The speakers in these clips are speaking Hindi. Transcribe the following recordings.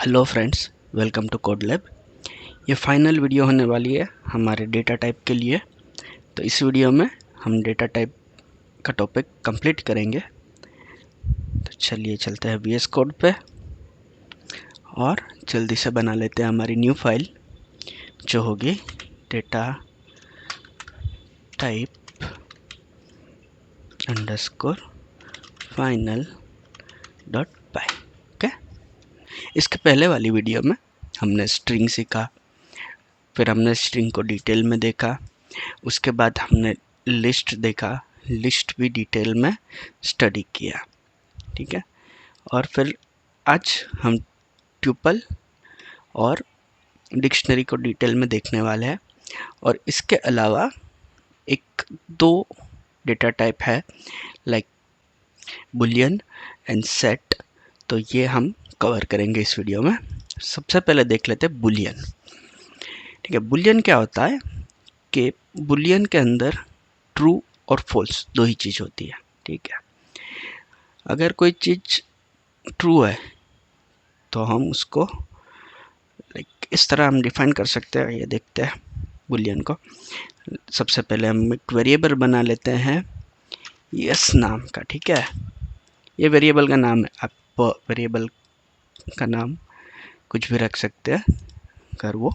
Hello friends, welcome to code lab. ये फाइनल वीडियो होने वाली है हमारे डेटा टाइप के लिए। तो इस वीडियो में हम डेटा टाइप का टॉपिक कंप्लीट करेंगे। तो चलिए चलते हैं VS कोड पे और जल्दी से बना लेते हैं हमारी न्यू फाइल जो होगी data type underscore final dot py. Okay, इसके पहले वाली वीडियो में हमने स्ट्रिंग सीखा, फिर हमने स्ट्रिंग को डिटेल में देखा, उसके बाद हमने लिस्ट देखा, लिस्ट भी डिटेल में स्टडी किया। ठीक है, और फिर आज हम ट्यूपल और डिक्शनरी को डिटेल में देखने वाले हैं। और इसके अलावा एक दो डेटा टाइप है लाइक बुलियन एंड सेट, तो ये हम कवर करेंगे इस वीडियो में। सबसे पहले देख लेते हैं बुलियन। ठीक है, बुलियन क्या होता है कि बुलियन के अंदर ट्रू और फॉल्स दो ही चीज़ होती है। ठीक है, अगर कोई चीज़ ट्रू है तो हम उसको लाइक इस तरह हम डिफाइन कर सकते हैं। ये देखते हैं बुलियन को। सबसे पहले हम एक वेरिएबल बना लेते हैं यस नाम का। ठीक है, ये वेरिएबल का नाम है। आप वेरिएबल का नाम कुछ भी रख सकते हैं अगर वो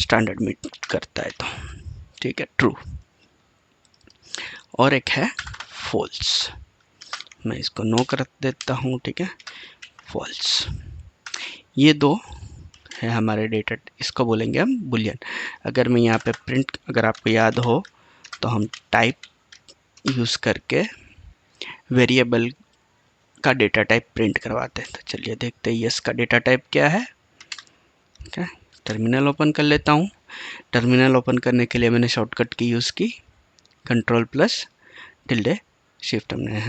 स्टैंडर्ड मीट करता है तो। ठीक है, ट्रू। और एक है फॉल्स, मैं इसको नो कर देता हूँ। ठीक है, फॉल्स। ये दो है हमारे डेटा, इसको बोलेंगे हम बुलियन। अगर मैं यहाँ पे प्रिंट, अगर आपको याद हो तो हम टाइप यूज़ करके वेरिएबल का डेटा टाइप प्रिंट करवाते हैं। तो चलिए देखते हैं यस का डेटा टाइप क्या है। okay, टर्मिनल ओपन कर लेता हूँ। टर्मिनल ओपन करने के लिए मैंने शॉर्टकट की यूज़ की, Ctrl+tilde शिफ्ट, हमने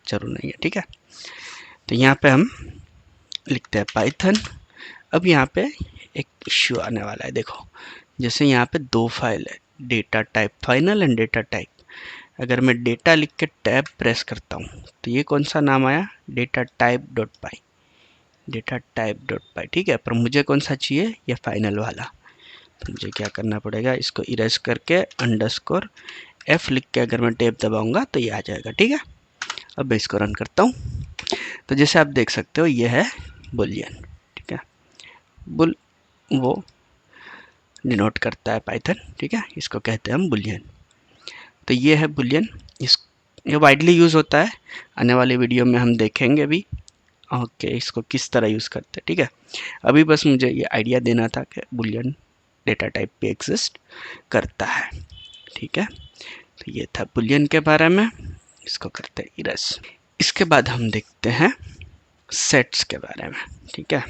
जरूर नहीं है। ठीक है, तो यहाँ पे हम लिखते हैं पाइथन। अब यहाँ पे एक इश्यू आने वाला है। देखो, जैसे यहाँ पे दो फाइल है, data type final and data type. अगर मैं डेटा लिख के टैब प्रेस करता हूँ तो ये कौन सा नाम आया, डेटा टाइप डॉट पाई, डेटा टाइप डॉट पाई। ठीक है, पर मुझे कौन सा चाहिए, ये फाइनल वाला। तो मुझे क्या करना पड़ेगा, इसको इरेज करके अंडरस्कोर F लिख के अगर मैं टैब दबाऊंगा तो ये आ जाएगा। ठीक है, अब मैं इसको रन करता हूँ तो जैसे आप देख सकते हो ये है बुलियन। ठीक है, बुल वो डिनोट करता है पाइथन। ठीक है, इसको कहते हैं हम बुलियन। तो ये है बुलियन। ये वाइडली यूज़ होता है, आने वाले वीडियो में हम देखेंगे भी ओके इसको किस तरह यूज़ करते हैं। ठीक है, अभी बस मुझे ये आइडिया देना था कि बुलियन डेटा टाइप पे एग्जिस्ट करता है। ठीक है, तो ये था बुलियन के बारे में। इसको करते हैं इरेज। इसके बाद हम देखते हैं सेट्स के बारे में। ठीक है,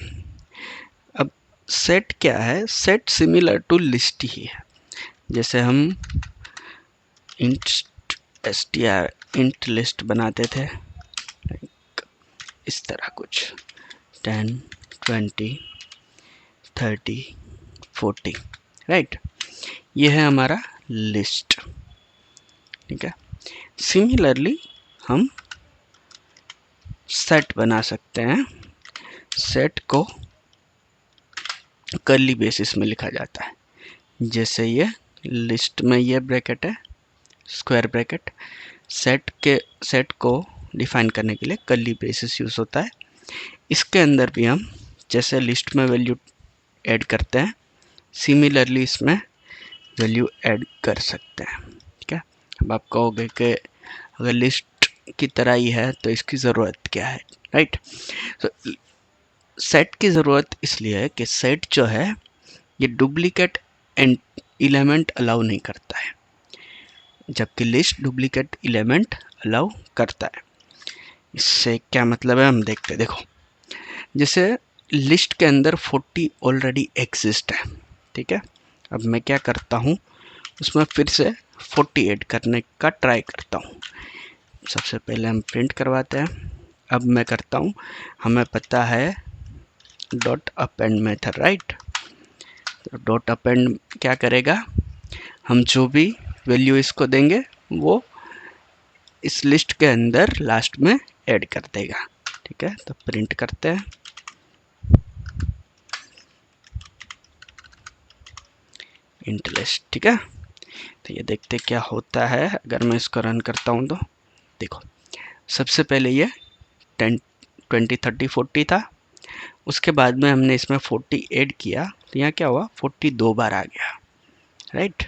अब सेट क्या है, सेट सिमिलर टू लिस्ट ही है। जैसे हम इंट str इंट लिस्ट बनाते थे इस तरह कुछ 10 20 30 40, राइट, ये है हमारा लिस्ट। ठीक है, सिमिलरली हम सेट बना सकते हैं। सेट को कर्ली बेसिस में लिखा जाता है। जैसे ये लिस्ट में ये ब्रैकेट है, स्क्वायर ब्रैकेट, सेट को डिफाइन करने के लिए कर्ली ब्रेसेस यूज़ होता है। इसके अंदर भी हम जैसे लिस्ट में वैल्यू ऐड करते हैं, सिमिलरली इसमें वैल्यू ऐड कर सकते हैं। ठीक है, अब आप कहोगे कि अगर लिस्ट की तरह ही है तो इसकी ज़रूरत क्या है, राइट। तो सेट की ज़रूरत इसलिए है कि सेट जो है ये डुप्लीकेट एलिमेंट अलाउ नहीं करता है, जबकि लिस्ट डुप्लीकेट एलिमेंट अलाउ करता है। इससे क्या मतलब है हम देखते हैं। देखो, जैसे लिस्ट के अंदर 40 ऑलरेडी एग्जिस्ट है। ठीक है, अब मैं क्या करता हूँ, उसमें फिर से 40 ऐड करने का ट्राई करता हूँ। सबसे पहले हम प्रिंट करवाते हैं। अब मैं करता हूँ, हमें पता है डॉट अपेंड मेथड, राइट। तो डॉट अपेंड क्या करेगा, हम जो भी वैल्यू इसको देंगे वो इस लिस्ट के अंदर लास्ट में ऐड कर देगा। ठीक है, तो प्रिंट करते हैं इंट लिस्ट, ठीक है। तो ये देखते क्या होता है अगर मैं इसको रन करता हूँ। तो देखो सबसे पहले ये 10 20 30 40 था, उसके बाद में हमने इसमें 40 ऐड किया तो यहाँ क्या हुआ 40 दो बार आ गया, राइट।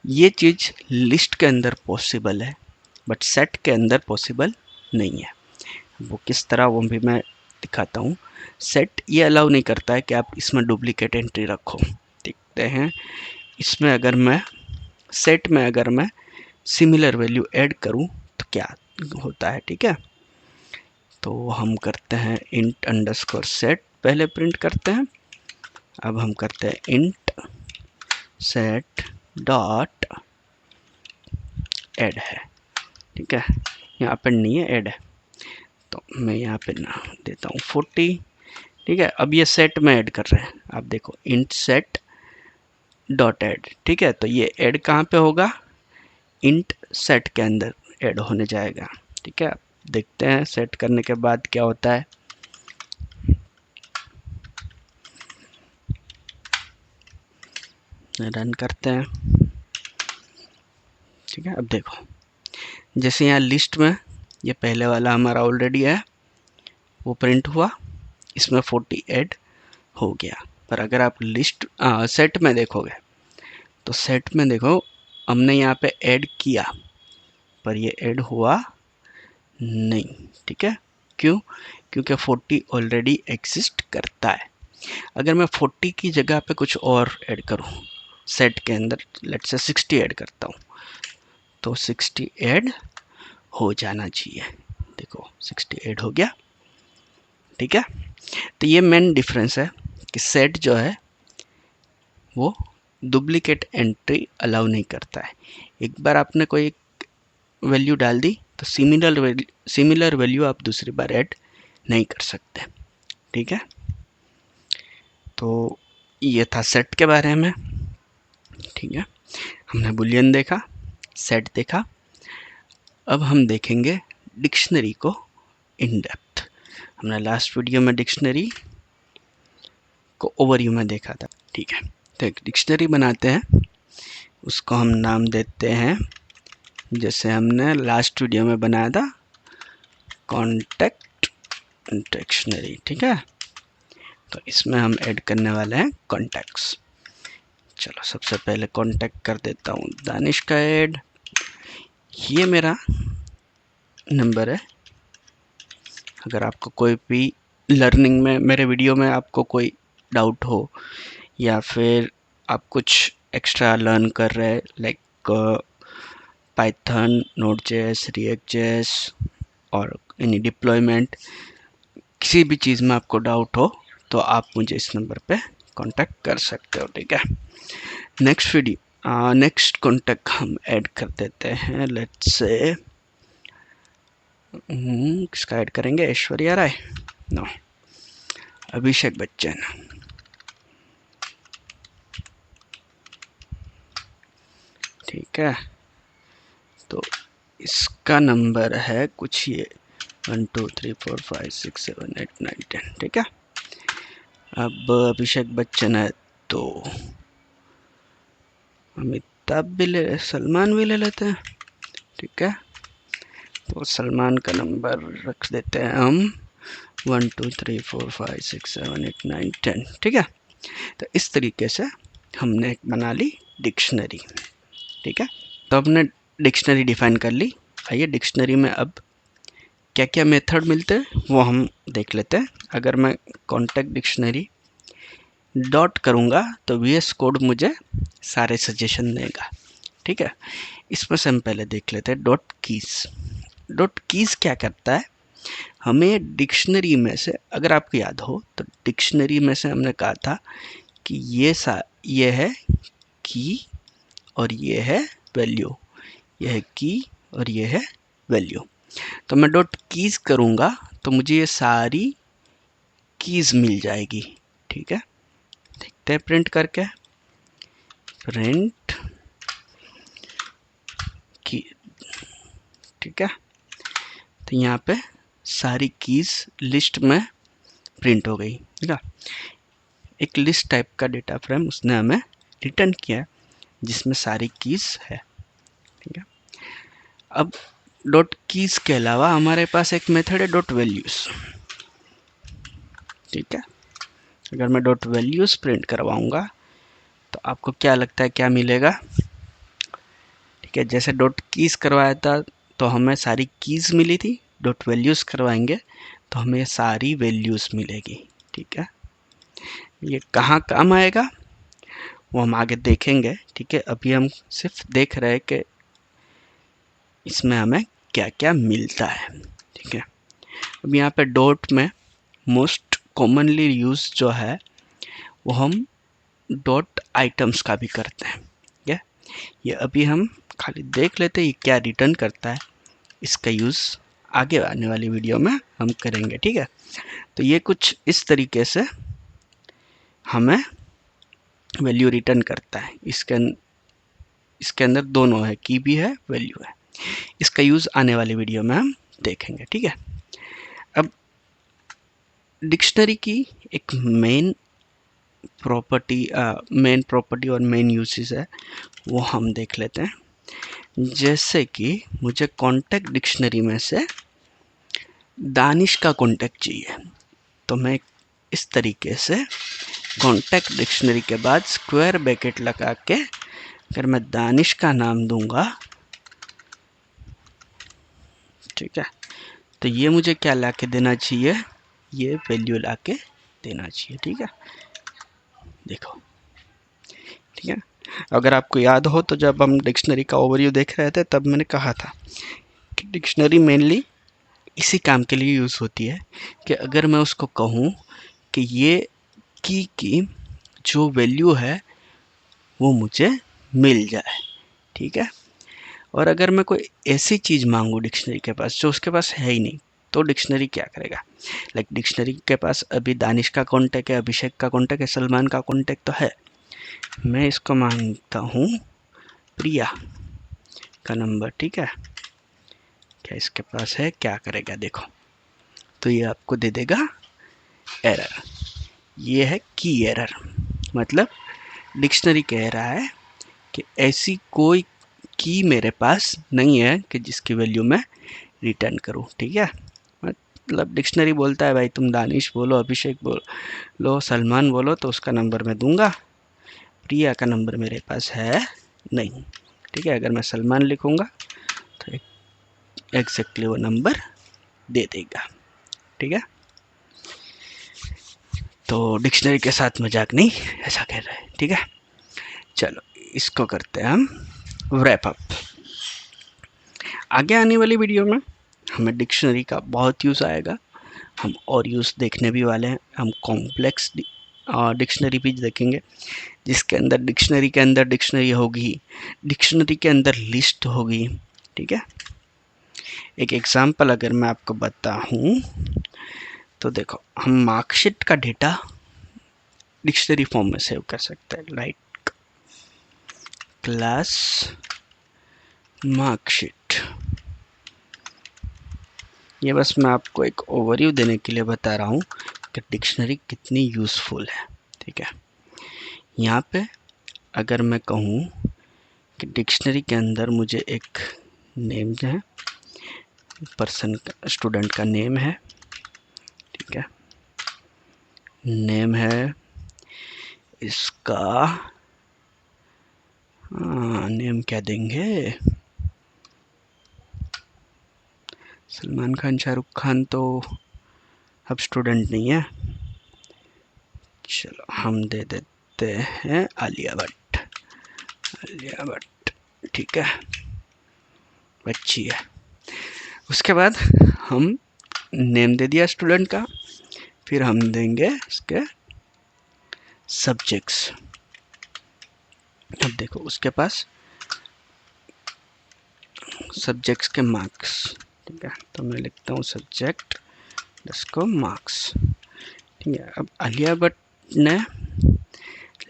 ये चीज़ लिस्ट के अंदर पॉसिबल है बट सेट के अंदर पॉसिबल नहीं है। वो किस तरह वो भी मैं दिखाता हूँ। सेट ये अलाउ नहीं करता है कि आप इसमें डुप्लीकेट एंट्री रखो। देखते हैं इसमें अगर मैं सेट में अगर मैं सिमिलर वैल्यू ऐड करूँ तो क्या होता है, ठीक है। तो हम करते हैं इंट अंडरस्कोर सेट, पहले प्रिंट करते हैं। अब हम करते हैं इंट सेट डॉट ऐड है, ठीक है। यहाँ पर नहीं है, ऐड है, तो मैं यहाँ पे ना देता हूँ 40, ठीक है। अब ये सेट में ऐड कर रहे हैं, आप देखो इंट सेट डॉट ऐड, ठीक है। तो ये ऐड कहाँ पे होगा, इंट सेट के अंदर ऐड होने जाएगा, ठीक है। देखते हैं सेट करने के बाद क्या होता है। रन करते हैं, ठीक है। अब देखो जैसे यहाँ लिस्ट में ये पहले वाला हमारा ऑलरेडी है वो प्रिंट हुआ, इसमें 40 ऐड हो गया। पर अगर आप लिस्ट सेट में देखोगे तो सेट में देखो हमने यहाँ पे ऐड किया पर ये ऐड हुआ नहीं, ठीक है। क्यों, क्योंकि 40 ऑलरेडी एग्जिस्ट करता है। अगर मैं 40 की जगह पे कुछ और ऐड करूँ सेट के अंदर, लेट्स से 60 ऐड करता हूँ तो 60 ऐड हो जाना चाहिए। देखो 60 ऐड हो गया, ठीक है। तो ये मेन डिफरेंस है कि सेट जो है वो डुप्लीकेट एंट्री अलाउ नहीं करता है। एक बार आपने कोई वैल्यू डाल दी तो सिमिलर वैल्यू आप दूसरी बार ऐड नहीं कर सकते, ठीक है। तो ये था सेट के बारे में, ठीक है। हमने बुलियन देखा, सेट देखा। अब हम देखेंगे डिक्शनरी को इन डेप्थ। हमने लास्ट वीडियो में डिक्शनरी को ओवरव्यू में देखा था, ठीक है। तो एक डिक्शनरी बनाते हैं, उसको हम नाम देते हैं जैसे हमने लास्ट वीडियो में बनाया था कॉन्टैक्ट डिक्शनरी, ठीक है। तो इसमें हम ऐड करने वाले हैं कॉन्टैक्ट्स। चलो सबसे पहले कॉन्टैक्ट कर देता हूँ दानिश का ऐड। ये मेरा नंबर है। अगर आपको कोई भी लर्निंग में मेरे वीडियो में आपको कोई डाउट हो या फिर आप कुछ एक्स्ट्रा लर्न कर रहे हैं लाइक पाइथन, नोड.जेएस, रिएक्ट.जेएस और एनी डिप्लॉयमेंट, किसी भी चीज़ में आपको डाउट हो तो आप मुझे इस नंबर पे कांटेक्ट कर सकते हो, ठीक है। नेक्स्ट कांटेक्ट हम ऐड कर देते हैं, लेट्स से किसका ऐड करेंगे, ऐश्वर्या राय, नो, अभिषेक बच्चन, ठीक है। तो इसका नंबर है कुछ ये 1 2 3 4 5 6 7 8 9 10, ठीक है। अब अभिषेक बच्चन है तो अमिताभ भी ले, सलमान भी ले लेते हैं, ठीक है। तो सलमान का नंबर रख देते हैं हम 1 2 3 4 5 6 7 8 9 10, ठीक है। तो इस तरीके से हमने बना ली डिक्शनरी, ठीक है। तो हमने डिक्शनरी डिफाइन कर ली। आइए डिक्शनरी में अब क्या क्या मेथड मिलते हैं वो हम देख लेते हैं। अगर मैं कॉन्टैक्ट डिक्शनरी डॉट करूँगा तो VS कोड मुझे सारे सजेशन देगा, ठीक है। इसमें से हम पहले देख लेते हैं डॉट कीज। डॉट कीज क्या करता है, हमें डिक्शनरी में से, अगर आपको याद हो तो डिक्शनरी में से हमने कहा था कि ये है की और ये है वैल्यू, ये है की और ये है वैल्यू। तो मैं डॉट कीज करूँगा तो मुझे ये सारी कीज मिल जाएगी, ठीक है। देखते हैं प्रिंट करके, प्रिंट की, ठीक है। तो यहाँ पे सारी कीज लिस्ट में प्रिंट हो गई, ठीक है। एक लिस्ट टाइप का डेटा फ्रेम उसने हमें रिटर्न किया है जिसमें सारी कीज है। ठीक है, अब डॉट कीज के अलावा हमारे पास एक मेथड है डॉट वैल्यूज। ठीक है, अगर मैं डॉट वैल्यूज प्रिंट करवाऊंगा तो आपको क्या लगता है क्या मिलेगा? ठीक है, जैसे डॉट कीज करवाया था तो हमें सारी कीज मिली थी, डॉट वैल्यूज करवाएंगे तो हमें सारी वैल्यूज मिलेगी। ठीक है, ये कहाँ काम आएगा वो हम आगे देखेंगे। ठीक है, अभी हम सिर्फ देख रहे हैं कि इसमें हमें क्या क्या मिलता है। ठीक है, अब यहाँ पे डॉट में मोस्ट कॉमनली यूज जो है वो हम डॉट आइटम्स का भी करते हैं। ठीक है, ये अभी हम खाली देख लेते हैं ये क्या रिटर्न करता है, इसका यूज़ आगे आने वाली वीडियो में हम करेंगे। ठीक है, तो ये कुछ इस तरीके से हमें वैल्यू रिटर्न करता है। इसके अंदर दोनों है, की भी है, वैल्यू है। इसका यूज़ आने वाली वीडियो में हम देखेंगे। ठीक है, अब डिक्शनरी की एक मेन प्रॉपर्टी और मेन यूसेस है वो हम देख लेते हैं। जैसे कि मुझे कॉन्टैक्ट डिक्शनरी में से दानिश का कॉन्टैक्ट चाहिए, तो मैं इस तरीके से कॉन्टैक्ट डिक्शनरी के बाद स्क्वायर ब्रैकेट लगा के अगर मैं दानिश का नाम दूंगा, ठीक है, तो ये मुझे क्या ला के देना चाहिए? ये वैल्यू ला के देना चाहिए। ठीक है, देखो। ठीक है, अगर आपको याद हो तो जब हम डिक्शनरी का ओवरव्यू देख रहे थे तब मैंने कहा था कि डिक्शनरी मेनली इसी काम के लिए यूज़ होती है कि अगर मैं उसको कहूँ कि ये की जो वैल्यू है वो मुझे मिल जाए। ठीक है, और अगर मैं कोई ऐसी चीज़ मांगू डिक्शनरी के पास जो उसके पास है ही नहीं, तो डिक्शनरी क्या करेगा? लाइक डिक्शनरी के पास अभी दानिश का कॉन्टैक्ट है, अभिषेक का कॉन्टैक्ट है, सलमान का कॉन्टैक्ट तो है। मैं इसको मांगता हूँ प्रिया का नंबर। ठीक है, क्या इसके पास है? क्या करेगा देखो, तो ये आपको दे देगा एरर। ये है की एरर, मतलब डिक्शनरी कह रहा है कि ऐसी कोई की मेरे पास नहीं है कि जिसकी वैल्यू मैं रिटर्न करूं। ठीक है, मतलब डिक्शनरी बोलता है भाई तुम दानिश बोलो, अभिषेक बोलो, सलमान बोलो तो उसका नंबर मैं दूंगा, प्रिया का नंबर मेरे पास है नहीं। ठीक है, अगर मैं सलमान लिखूंगा तो एग्जैक्टली वो नंबर दे देगा। ठीक है, तो डिक्शनरी के साथ मजाक नहीं, ऐसा कह रहे हैं। ठीक है, चलो इसको करते हैं हम रैप अप। आगे आने वाली वीडियो में हमें डिक्शनरी का बहुत यूज़ आएगा, हम और यूज़ देखने भी वाले हैं। हम कॉम्प्लेक्स डिक्शनरी भी देखेंगे जिसके अंदर डिक्शनरी के अंदर डिक्शनरी होगी, डिक्शनरी के अंदर लिस्ट होगी। ठीक है, एक एग्जांपल अगर मैं आपको बताऊं तो देखो, हम मार्कशीट का डेटा डिक्शनरी फॉर्म में सेव कर सकते हैं, लाइक क्लास मार्कशीट। ये बस मैं आपको एक ओवरव्यू देने के लिए बता रहा हूँ कि डिक्शनरी कितनी यूज़फुल है। ठीक है, यहाँ पे अगर मैं कहूँ कि डिक्शनरी के अंदर मुझे एक नेम है, पर्सन का, स्टूडेंट का नेम है। ठीक है, नेम है इसका, नेम क्या देंगे? सलमान खान, शाहरुख खान तो अब स्टूडेंट नहीं है, चलो हम दे देते हैं आलिया भट्ट। आलिया भट्ट, ठीक है, अच्छी है। उसके बाद हम नेम दे दिया स्टूडेंट का, फिर हम देंगे इसके सब्जेक्ट्स। अब देखो उसके पास सब्जेक्ट्स के मार्क्स। ठीक है, तो मैं लिखता हूँ सब्जेक्ट इसको मार्क्स। ठीक है, अब आलिया भट्ट ने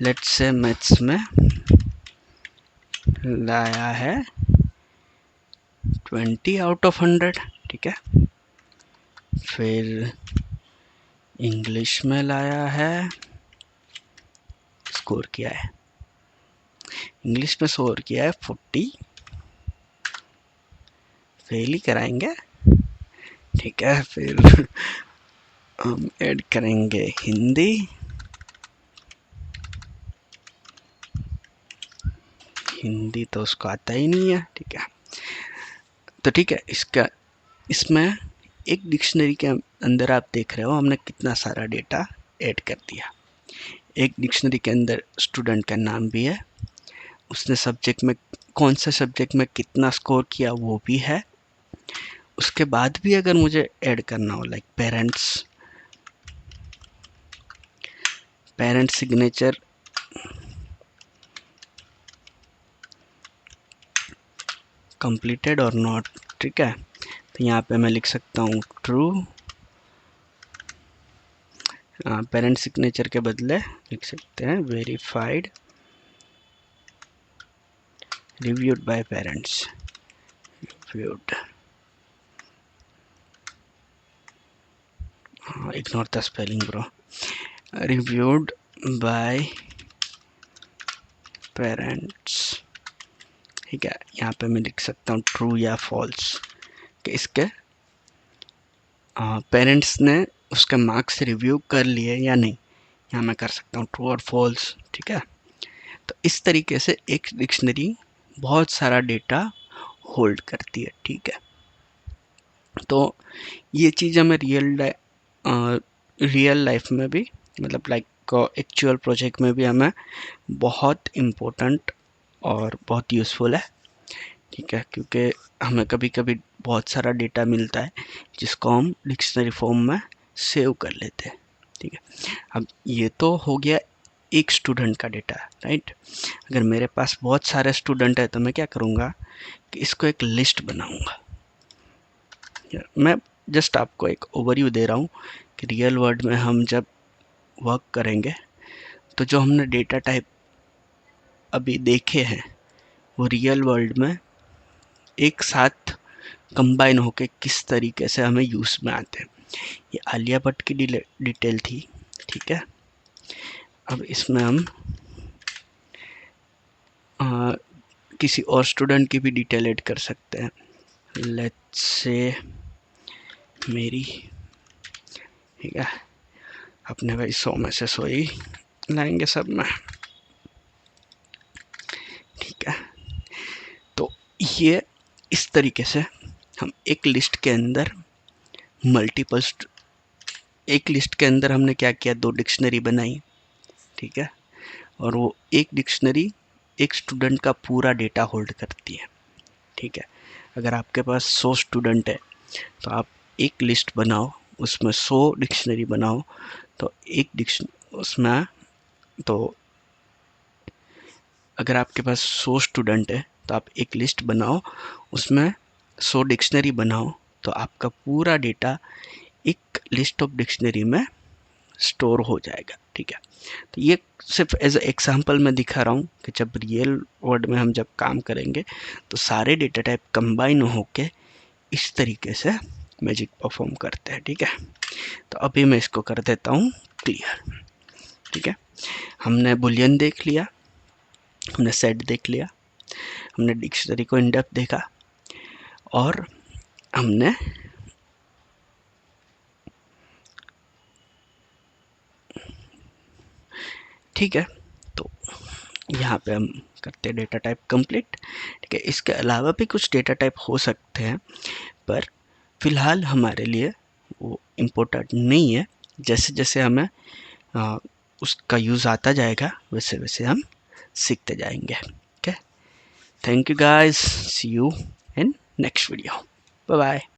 लेट्स से मैथ्स में लाया है 20/100। ठीक है, फिर इंग्लिश में लाया है, स्कोर किया है इंग्लिश में शो किया है 40, फेल ही कराएंगे। ठीक है, फिर हम ऐड करेंगे हिंदी, हिंदी तो उसको आता ही नहीं है। ठीक है, तो ठीक है, इसमें एक डिक्शनरी के अंदर आप देख रहे हो हमने कितना सारा डेटा ऐड कर दिया। एक डिक्शनरी के अंदर स्टूडेंट का नाम भी है, उसने सब्जेक्ट में कौन से सब्जेक्ट में कितना स्कोर किया वो भी है। उसके बाद भी अगर मुझे ऐड करना हो लाइक पेरेंट्स सिग्नेचर, कंप्लीटेड और नॉट। ठीक है, तो यहाँ पे मैं लिख सकता हूँ ट्रू, पेरेंट सिग्नेचर के बदले लिख सकते हैं verified, reviewed by parents, reviewed, ignore the spelling bro, reviewed by parents. ठीक है, यहाँ पे मैं लिख सकता हूँ ट्रू या फॉल्स कि इसके पेरेंट्स ने उसके मार्क्स रिव्यू कर लिए या नहीं। यहाँ मैं कर सकता हूँ ट्रू और फॉल्स। ठीक है, तो इस तरीके से एक डिक्शनरी बहुत सारा डेटा होल्ड करती है। ठीक है, तो ये चीज़ हमें रियल लाइफ में भी, मतलब लाइक एक्चुअल प्रोजेक्ट में भी हमें बहुत इम्पोर्टेंट और बहुत यूज़फुल है। ठीक है, क्योंकि हमें कभी कभी बहुत सारा डेटा मिलता है जिसको हम डिक्शनरी फॉर्म में सेव कर लेते हैं। ठीक है, अब ये तो हो गया एक स्टूडेंट का डेटा, राइट। अगर मेरे पास बहुत सारे स्टूडेंट है तो मैं क्या करूँगा कि इसको एक लिस्ट बनाऊँगा। मैं जस्ट आपको एक ओवरव्यू दे रहा हूँ कि रियल वर्ल्ड में हम जब वर्क करेंगे तो जो हमने डेटा टाइप अभी देखे हैं वो रियल वर्ल्ड में एक साथ कंबाइन होके किस तरीके से हमें यूज़ में आते हैं। ये आलिया भट्ट की डिटेल थी। ठीक है, अब इसमें हम किसी और स्टूडेंट की भी डिटेल ऐड कर सकते हैं। लेट्स से मेरी, ठीक है, अपने भाई 100 में से 100 ही लाएंगे सब में। ठीक है, तो ये इस तरीके से हम एक लिस्ट के अंदर एक लिस्ट के अंदर हमने क्या किया, 2 डिक्शनरी बनाई। ठीक है, और वो एक डिक्शनरी एक स्टूडेंट का पूरा डेटा होल्ड करती है। ठीक है, अगर आपके पास 100 स्टूडेंट है तो आप एक लिस्ट बनाओ, उसमें 100 डिक्शनरी बनाओ। तो उसमें तो अगर आपके पास 100 स्टूडेंट है तो आप एक लिस्ट बनाओ, उसमें 100 डिक्शनरी बनाओ, तो आपका पूरा डेटा एक लिस्ट ऑफ डिक्शनरी में स्टोर हो जाएगा। ठीक है, तो ये सिर्फ एज एग्जांपल मैं दिखा रहा हूँ कि जब रियल वर्ल्ड में हम जब काम करेंगे तो सारे डेटा टाइप कंबाइन होके इस तरीके से मैजिक परफॉर्म करते हैं। ठीक है, तो अभी मैं इसको कर देता हूँ क्लियर। ठीक है, हमने बुलियन देख लिया, हमने सेट देख लिया, हमने डिक्शनरी को इन डेप्थ देखा, और हमने ठीक है, तो यहाँ पे हम करते हैं डेटा टाइप कंप्लीट। ठीक है, इसके अलावा भी कुछ डेटा टाइप हो सकते हैं पर फिलहाल हमारे लिए वो इम्पोर्टेंट नहीं है। जैसे जैसे हमें उसका यूज़ आता जाएगा वैसे वैसे हम सीखते जाएंगे। Okay, thank you guys, see you in next video, bye bye.